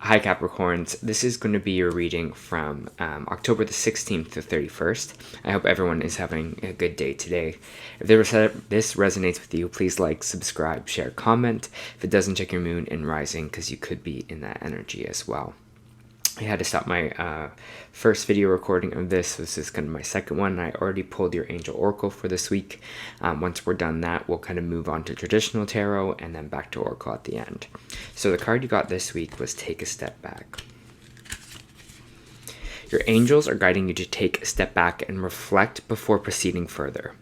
Hi Capricorns, this is going to be your reading from October the 16th to 31st. I hope everyone is having a good day today. If this resonates with you, please like, subscribe, share, comment. If it doesn't, check your moon and rising because you could be in that energy as well. I had to stop my first video recording of this. This is kind of my second one. I already pulled your angel oracle for this week. Once we're done that, we'll kind of move on to traditional tarot and then back to oracle at the end. So the card you got this week was Take a Step Back. Your angels are guiding you to take a step back and reflect before proceeding further.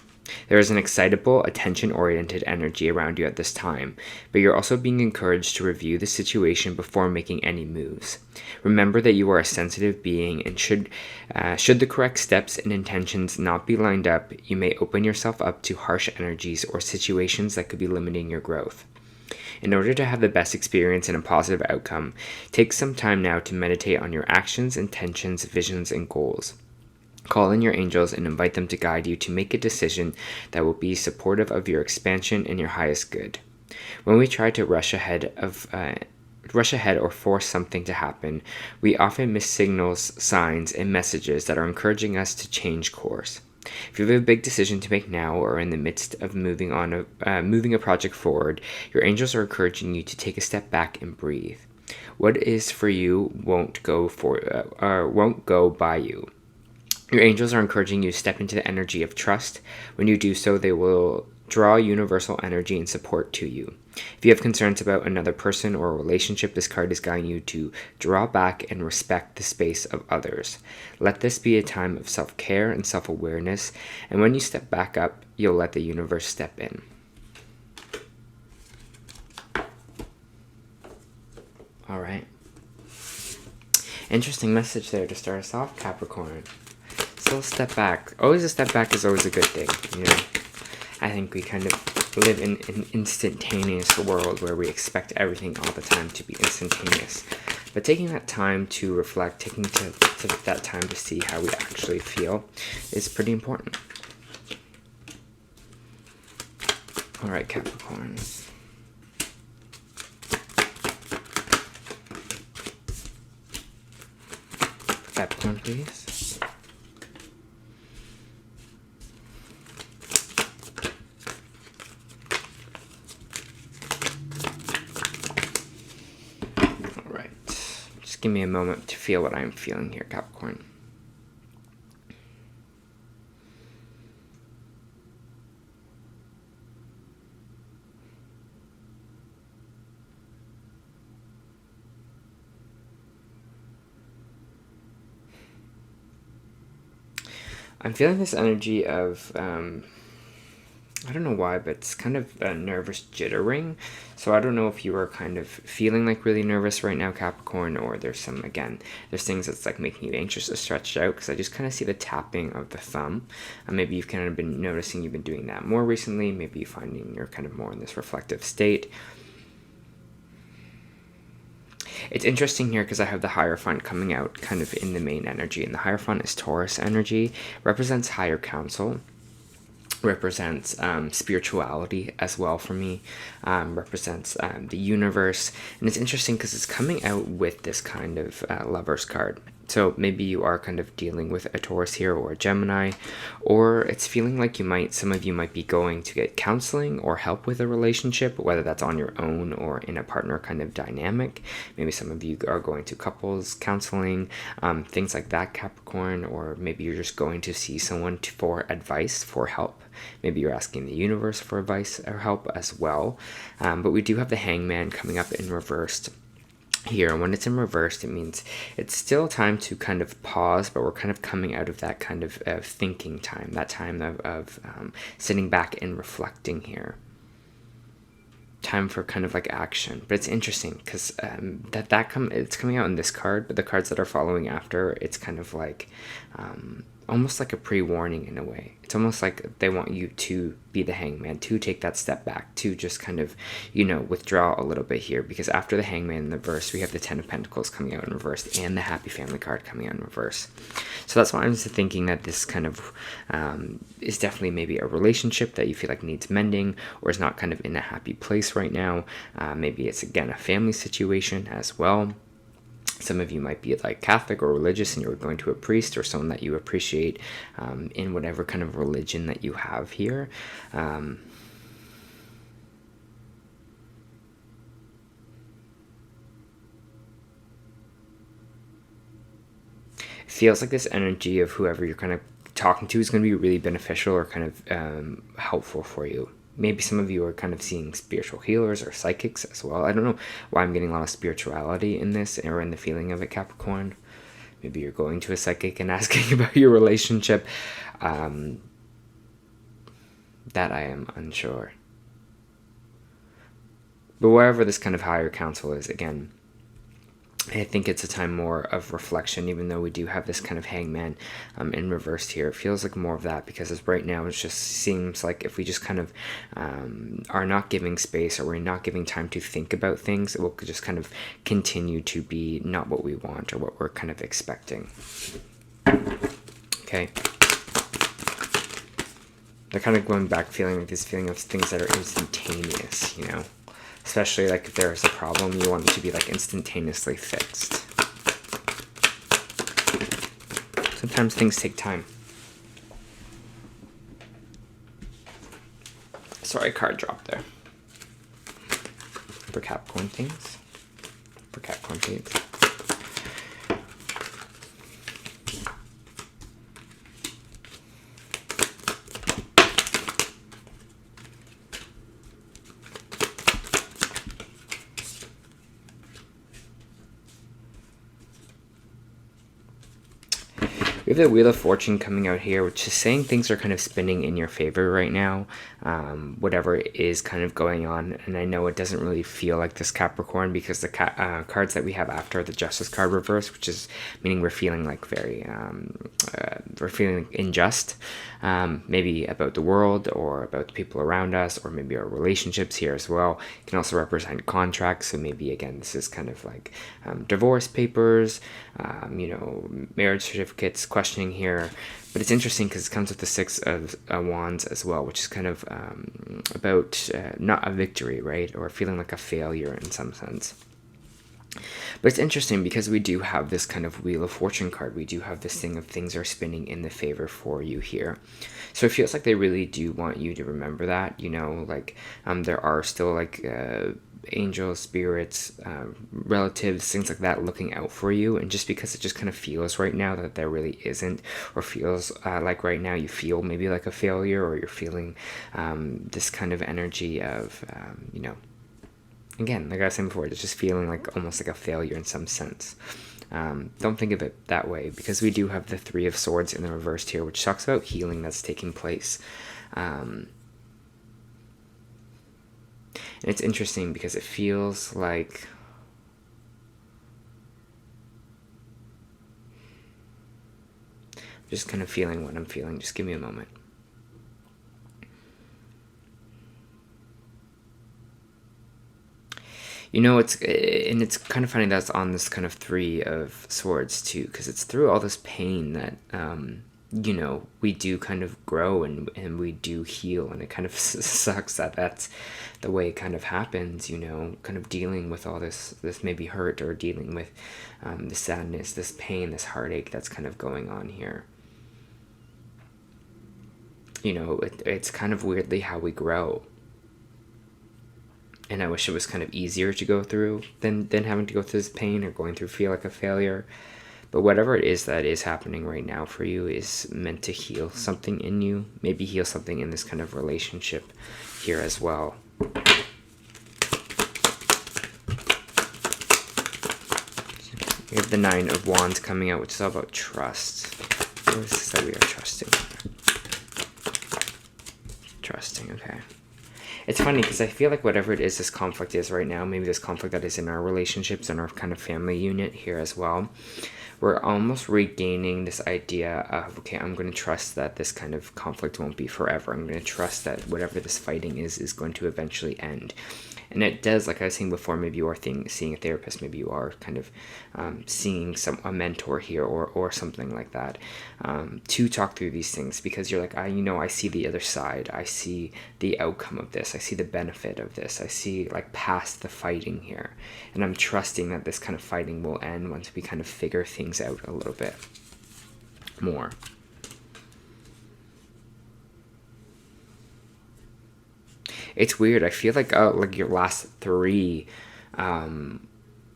There is an excitable, attention-oriented energy around you at this time, but you're also being encouraged to review the situation before making any moves. Remember that you are a sensitive being, and should the correct steps and intentions not be lined up, you may open yourself up to harsh energies or situations that could be limiting your growth. In order to have the best experience and a positive outcome, take some time now to meditate on your actions, intentions, visions, and goals. Call in your angels and invite them to guide you to make a decision that will be supportive of your expansion and your highest good. When we try to rush ahead or force something to happen, we often miss signals, signs, and messages that are encouraging us to change course. If you have a big decision to make now or in the midst of moving a project forward, your angels are encouraging you to take a step back and breathe. What is for you won't go by you. Your angels are encouraging you to step into the energy of trust. When you do so, they will draw universal energy and support to you. If you have concerns about another person or a relationship, this card is guiding you to draw back and respect the space of others. Let this be a time of self-care and self-awareness, and when you step back up, you'll let the universe step in. All right. Interesting message there to start us off, Capricorn. So step back. Always a step back is always a good thing, you know. I think we kind of live in an instantaneous world where we expect everything all the time to be instantaneous. But taking that time to reflect, taking that time to see how we actually feel is pretty important. All right, Capricorn. Capricorn, please. Give me a moment to feel what I'm feeling here, Capricorn. I'm feeling this energy of I don't know why, but it's kind of a nervous jittering. So I don't know if you are kind of feeling like really nervous right now, Capricorn, or there's things that's like making you anxious or stretched out, because I just kind of see the tapping of the thumb. Maybe you've kind of been noticing you've been doing that more recently. Maybe you're finding you're kind of more in this reflective state. It's interesting here because I have the Hierophant coming out kind of in the main energy, and the Hierophant is Taurus energy, represents higher counsel, represents spirituality as well for me, represents the universe. And it's interesting because it's coming out with this kind of Lovers card. So maybe you are kind of dealing with a Taurus here or a Gemini, or it's feeling like some of you might be going to get counseling or help with a relationship, whether that's on your own or in a partner kind of dynamic. Maybe some of you are going to couples counseling, things like that, Capricorn, or maybe you're just going to see someone for advice, for help. Maybe you're asking the universe for advice or help as well. But we do have the Hangman coming up in reversed here. When it's in reversed, it means it's still time to kind of pause, but we're kind of coming out of that kind of thinking time, that time of sitting back and reflecting here. Time for kind of like action. But it's interesting because it's coming out in this card, but the cards that are following after, it's kind of like almost like a pre-warning in a way. It's almost like they want you to be the Hangman, to take that step back, to just kind of, withdraw a little bit here. Because after the Hangman in the verse, we have the Ten of Pentacles coming out in reverse and the Happy Family card coming out in reverse. So that's why I'm just thinking that this kind of is definitely maybe a relationship that you feel like needs mending or is not kind of in a happy place right now. Maybe it's, again, a family situation as well. Some of you might be like Catholic or religious, and you're going to a priest or someone that you appreciate in whatever kind of religion that you have here. Feels like this energy of whoever you're kind of talking to is going to be really beneficial or kind of helpful for you. Maybe some of you are kind of seeing spiritual healers or psychics as well. I don't know why I'm getting a lot of spirituality in this or in the feeling of it, Capricorn. Maybe you're going to a psychic and asking about your relationship. That I am unsure. But wherever this kind of higher council is, again, I think it's a time more of reflection, even though we do have this kind of hangman in reversed here. It feels like more of that, because as right now it just seems like if we just kind of are not giving space, or we're not giving time to think about things, it will just kind of continue to be not what we want or what we're kind of expecting. Okay. They're kind of going back, feeling like this feeling of things that are instantaneous, you know. Especially like if there's a problem, you want it to be like instantaneously fixed. Sometimes things take time. Sorry, card drop there. For Capricorn things. For Capricorn things. We have the Wheel of Fortune coming out here, which is saying things are kind of spinning in your favor right now, whatever is kind of going on. And I know it doesn't really feel like this, Capricorn, because the cards that we have after the Justice card reverse, which is meaning we're feeling like we're feeling unjust, maybe about the world or about the people around us, or maybe our relationships here as well. It can also represent contracts. So maybe, again, this is kind of like divorce papers, marriage certificates, questioning here. But it's interesting because it comes with the Six of Wands as well, which is kind of about not a victory, right? Or feeling like a failure in some sense. But it's interesting because we do have this kind of Wheel of Fortune card. We do have this thing of things are spinning in the favor for you here. So it feels like they really do want you to remember that, there are still like angels, spirits, relatives, things like that looking out for you. And just because it just kind of feels right now that there really isn't, or feels like right now you feel maybe like a failure, or you're feeling this kind of energy of, again, like I was saying before, it's just feeling like almost like a failure in some sense. Don't think of it that way, because we do have the Three of Swords in the reversed here, which talks about healing that's taking place. And it's interesting because it feels like I'm just kind of feeling what I'm feeling. Just give me a moment. It's kind of funny that's on this kind of Three of Swords too, because it's through all this pain that we do kind of grow and we do heal, and it kind of sucks that that's the way it kind of happens, kind of dealing with all this maybe hurt, or dealing with the sadness, this pain, this heartache that's kind of going on here. It's kind of weirdly how we grow. And I wish it was kind of easier to go through than having to go through this pain, or going through feel like a failure. But whatever it is that is happening right now for you is meant to heal something in you. Maybe heal something in this kind of relationship here as well. We have the Nine of Wands coming out, which is all about trust. What is this that we are trusting? Trusting, okay. It's funny because I feel like whatever it is this conflict is right now, maybe this conflict that is in our relationships and our kind of family unit here as well, we're almost regaining this idea of, okay, I'm going to trust that this kind of conflict won't be forever. I'm going to trust that whatever this fighting is going to eventually end. And it does, like I was saying before, maybe you are seeing a therapist, maybe you are kind of seeing a mentor here or something like that, to talk through these things, because you're like, I see the other side. I see the outcome of this. I see the benefit of this. I see like past the fighting here. And I'm trusting that this kind of fighting will end once we kind of figure things out a little bit more. It's weird. I feel like your last 3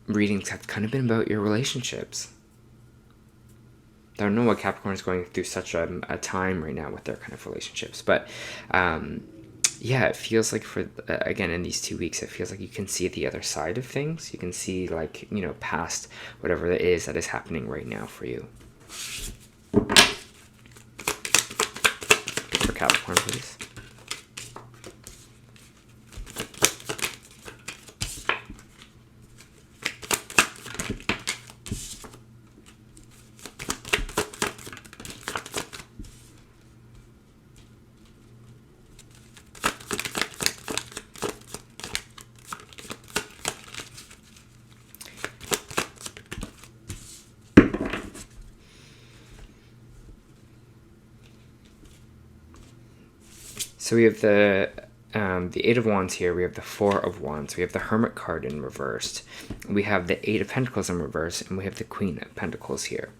readings have kind of been about your relationships. I don't know what Capricorn is going through such a time right now with their kind of relationships, but yeah, it feels like again, in these 2 weeks, it feels like you can see the other side of things. You can see, like, past whatever it is that is happening right now for you. For Capricorn, please. So we have the 8 of Wands here, we have the 4 of Wands, we have the Hermit card in reversed, we have the 8 of Pentacles in reverse, and we have the Queen of Pentacles here.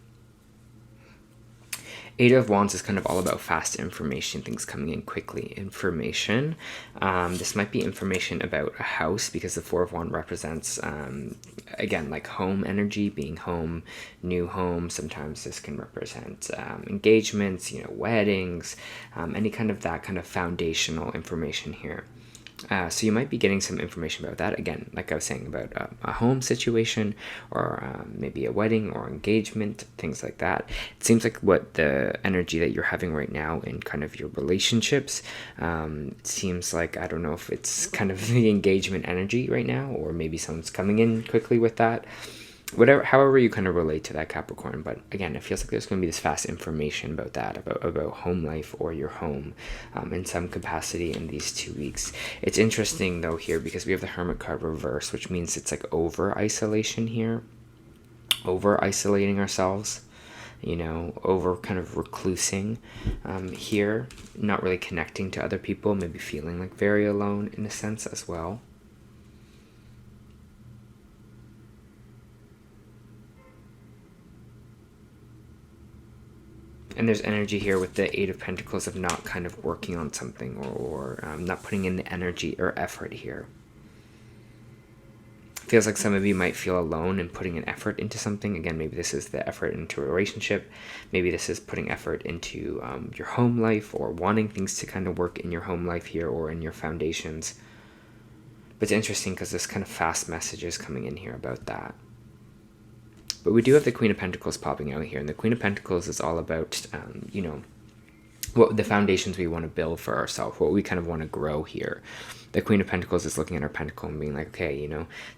8 of Wands is kind of all about fast information, things coming in quickly. Information. This might be information about a house, because the 4 of Wands represents, again, like home energy, being home, new home. Sometimes this can represent engagements, weddings, any kind of that kind of foundational information here. So you might be getting some information about that. Again, like I was saying, about a home situation, or maybe a wedding or engagement, things like that. It seems like what the energy that you're having right now in kind of your relationships, it seems like, I don't know if it's kind of the engagement energy right now, or maybe someone's coming in quickly with that. However you kind of relate to that, Capricorn. But again, it feels like there's going to be this fast information about that, about home life or your home, in some capacity in these 2 weeks. It's interesting though here, because we have the Hermit card reverse, which means it's like over isolation here, over isolating ourselves, over kind of reclusing here, not really connecting to other people, maybe feeling like very alone in a sense as well. And there's energy here with the 8 of Pentacles of not kind of working on something, or not putting in the energy or effort here. Feels like some of you might feel alone in putting an effort into something. Again, maybe this is the effort into a relationship. Maybe this is putting effort into your home life, or wanting things to kind of work in your home life here, or in your foundations. But it's interesting because there's kind of fast messages coming in here about that. But we do have the Queen of Pentacles popping out here. And the Queen of Pentacles is all about, what the foundations we want to build for ourselves, what we kind of want to grow here. The Queen of Pentacles is looking at her pentacle and being like, okay,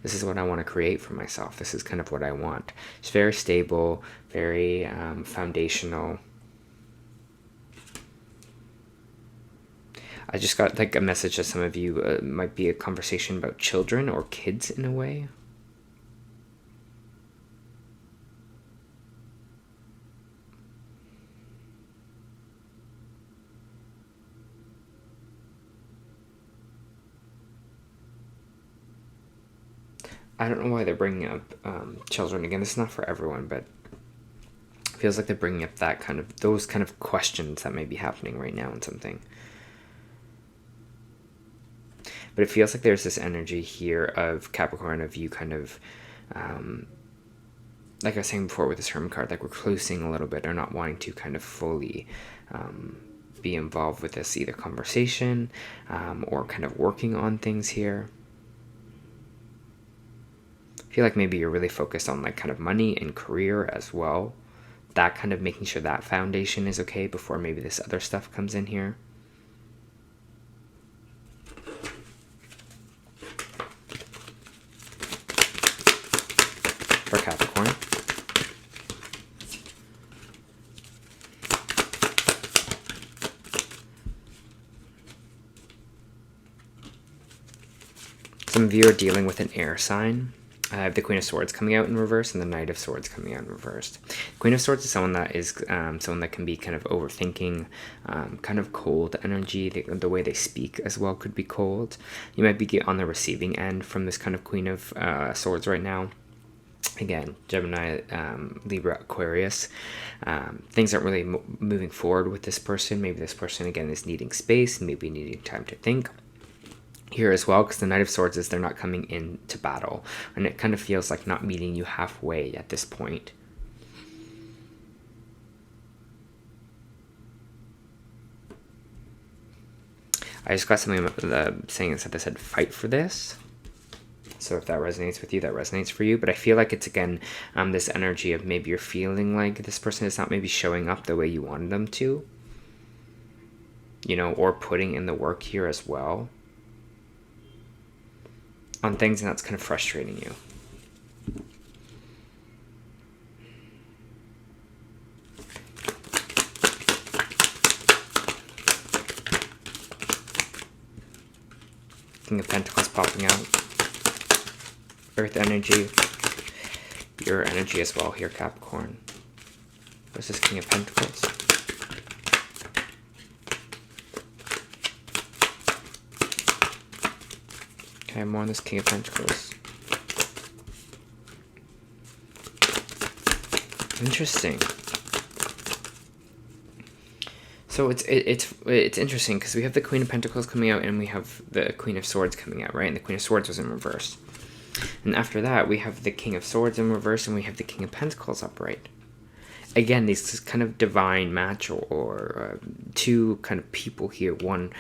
this is what I want to create for myself. This is kind of what I want. It's very stable, very foundational. I just got like a message that some of you might be a conversation about children or kids in a way. I don't know why they're bringing up children again. This is not for everyone, but it feels like they're bringing up those kind of questions that may be happening right now in something. But it feels like there's this energy here of Capricorn, of you kind of, like I was saying before with this Hermit card, like reclusing a little bit, or not wanting to kind of fully be involved with this either conversation or kind of working on things here. I feel like maybe you're really focused on like kind of money and career as well. That kind of making sure that foundation is okay before maybe this other stuff comes in here. For Capricorn. Some of you are dealing with an air sign. I have the Queen of Swords coming out in reverse and the Knight of Swords coming out in reverse. Queen of Swords is someone that is someone that can be kind of overthinking, kind of cold energy. The way they speak as well could be cold. You might be on the receiving end from this kind of Queen of Swords right now. Again, Gemini, Libra, Aquarius. Things aren't really moving forward with this person. Maybe this person, again, is needing space, maybe needing time to think here as well, because the Knight of Swords is they're not coming into battle, and it kind of feels like not meeting you halfway at this point. I just got something saying that they said fight for this. So if that resonates with you, that resonates for you. But I feel like it's, again, this energy of maybe you're feeling like this person is not maybe showing up the way you wanted them to, you know, or putting in the work here as well on things, and that's kind of frustrating you. King of Pentacles popping out. Earth energy. Your energy as well here, Capricorn. What's this King of Pentacles? Okay, more on this King of Pentacles. Interesting. So it's interesting because we have the Queen of Pentacles coming out and we have the Queen of Swords coming out, right? And the Queen of Swords was in reverse. And after that, we have the King of Swords in reverse and we have the King of Pentacles upright. Again, these kind of divine match or two kind of people here. One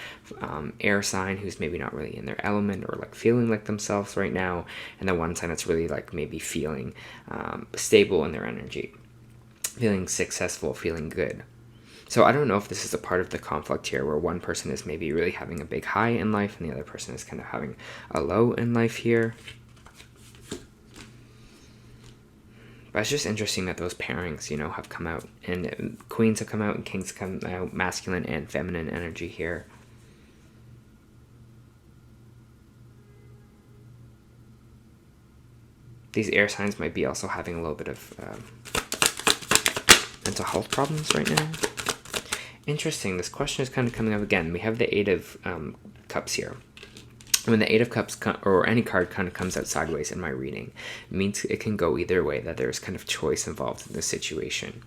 air sign who's maybe not really in their element or like feeling like themselves right now. And then one sign that's really like maybe feeling stable in their energy. Feeling successful, feeling good. So I don't know if this is a part of the conflict here where one person is maybe really having a big high in life and the other person is kind of having a low in life here. But it's just interesting that those pairings, you know, have come out. And queens have come out and kings come out, masculine and feminine energy here. These air signs might be also having a little bit of mental health problems right now. Interesting. This question is kind of coming up again. We have the Eight of Cups here. When the Eight of Cups or any card kind of comes out sideways in my reading, it means it can go either way, that there's kind of choice involved in this situation.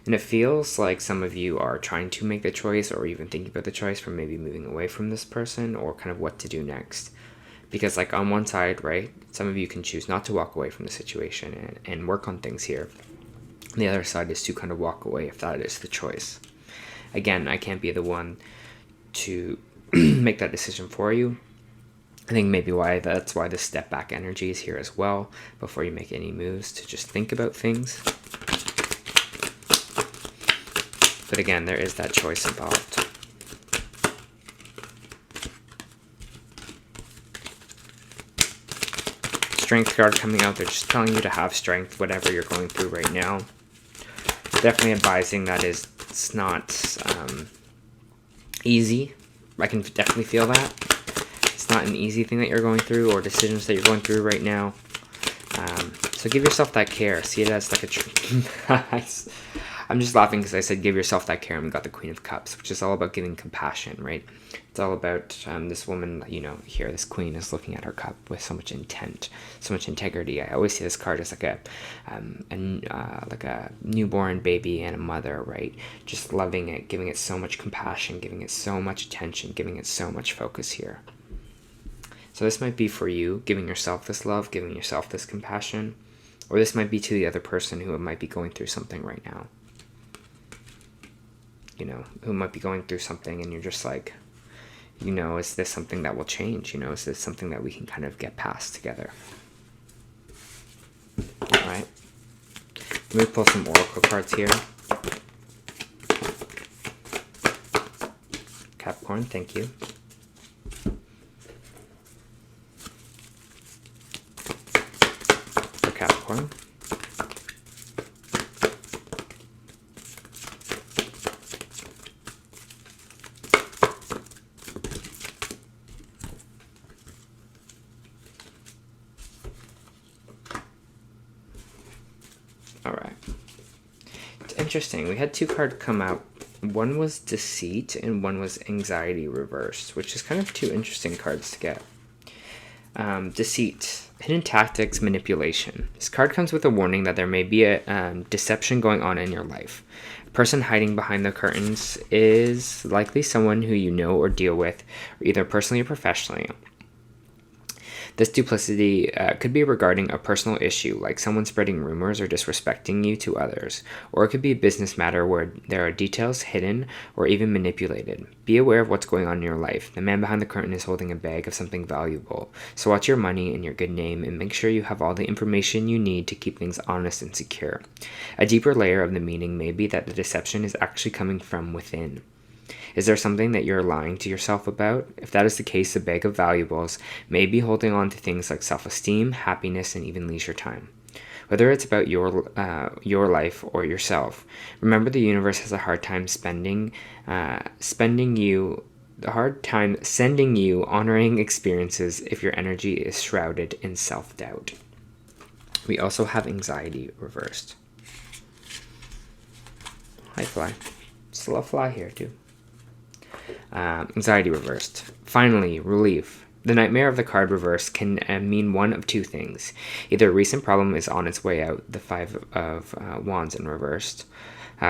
And it feels like some of you are trying to make the choice or even thinking about the choice for maybe moving away from this person or kind of what to do next. Because like on one side, right, some of you can choose not to walk away from the situation and work on things here. And the other side is to kind of walk away if that is the choice. Again, I can't be the one to make that decision for you. I think maybe that's why the step back energy is here as well before you make any moves, to just think about things. But again, there is that choice involved. Strength card coming out. They're just telling you to have strength, whatever you're going through right now. Definitely advising that it's not easy. I can definitely feel that. It's not an easy thing that you're going through or decisions that you're going through right now. So give yourself that care. See it as like a... I'm just laughing because I said give yourself that care and we got the Queen of Cups, which is all about giving compassion, right? It's all about this woman, you know, here, this queen is looking at her cup with so much intent, so much integrity. I always see this card as like a newborn baby and a mother, right? Just loving it, giving it so much compassion, giving it so much attention, giving it so much focus here. So this might be for you, giving yourself this love, giving yourself this compassion, or this might be to the other person who might be going through something right now. You know, who might be going through something and you're just like, you know, is this something that will change? You know, is this something that we can kind of get past together? All right. Let me pull some oracle cards here. Capricorn, thank you. For Capricorn. interesting. We had 2 cards come out. One was Deceit and one was Anxiety reversed, which is kind of 2 interesting cards to get. Deceit, hidden tactics, manipulation. This card comes with a warning that there may be a deception going on in your life. A person hiding behind the curtains is likely someone who you know or deal with, either personally or professionally. This duplicity could be regarding a personal issue, like someone spreading rumors or disrespecting you to others, or it could be a business matter where there are details hidden or even manipulated. Be aware of what's going on in your life. The man behind the curtain is holding a bag of something valuable, so watch your money and your good name and make sure you have all the information you need to keep things honest and secure. A deeper layer of the meaning may be that the deception is actually coming from within. Is there something that you're lying to yourself about? If that is the case, the bag of valuables may be holding on to things like self-esteem, happiness, and even leisure time. Whether it's about your life or yourself, remember the universe has a hard time sending you honoring experiences if your energy is shrouded in self-doubt. We also have Anxiety reversed. Hi, Fly. Still a fly here, too. Anxiety reversed. Finally, relief. The nightmare of the card reversed can mean one of 2 things. Either a recent problem is on its way out, the 5 of Wands in reversed,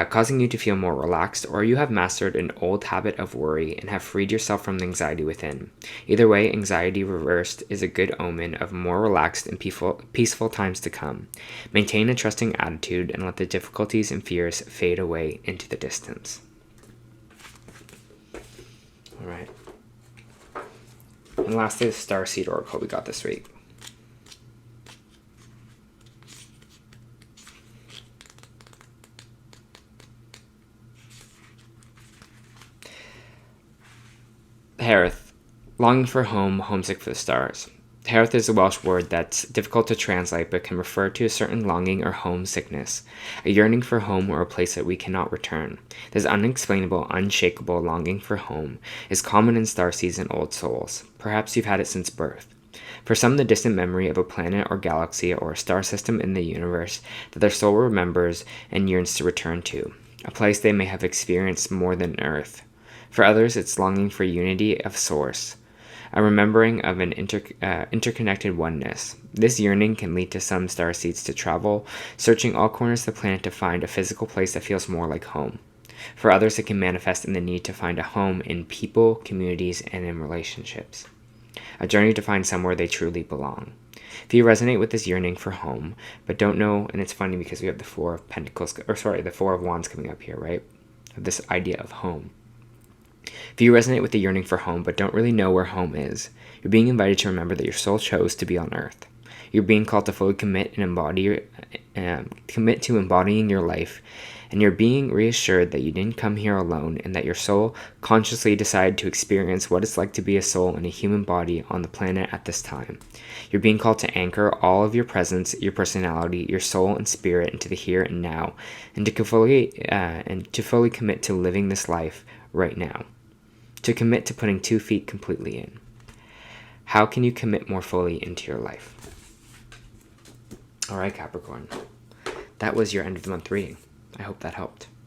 causing you to feel more relaxed, or you have mastered an old habit of worry and have freed yourself from the anxiety within. Either way, Anxiety reversed is a good omen of more relaxed and peaceful times to come. Maintain a trusting attitude and let the difficulties and fears fade away into the distance. All right. And lastly, the Starseed Oracle we got this week. Harith, longing for home, homesick for the stars. Harith is a Welsh word that's difficult to translate but can refer to a certain longing or homesickness, a yearning for home or a place that we cannot return. This unexplainable, unshakable longing for home is common in starseeds and old souls. Perhaps you've had it since birth. For some, the distant memory of a planet or galaxy or a star system in the universe that their soul remembers and yearns to return to, a place they may have experienced more than Earth. For others, it's longing for unity of source, a remembering of an interconnected oneness. This yearning can lead to some starseeds to travel, searching all corners of the planet to find a physical place that feels more like home. For others, it can manifest in the need to find a home in people, communities, and in relationships. A journey to find somewhere they truly belong. If you resonate with this yearning for home, but don't know, and it's funny because we have the 4 of Pentacles, the 4 of Wands coming up here, right? This idea of home. If you resonate with the yearning for home but don't really know where home is, you're being invited to remember that your soul chose to be on Earth. You're being called to fully commit to embodying your life, and you're being reassured that you didn't come here alone and that your soul consciously decided to experience what it's like to be a soul in a human body on the planet at this time. You're being called to anchor all of your presence, your personality, your soul and spirit into the here and now, and to fully commit to living this life right now. To commit to putting 2 feet completely in. How can you commit more fully into your life? All right, Capricorn. That was your end of the month reading. I hope that helped.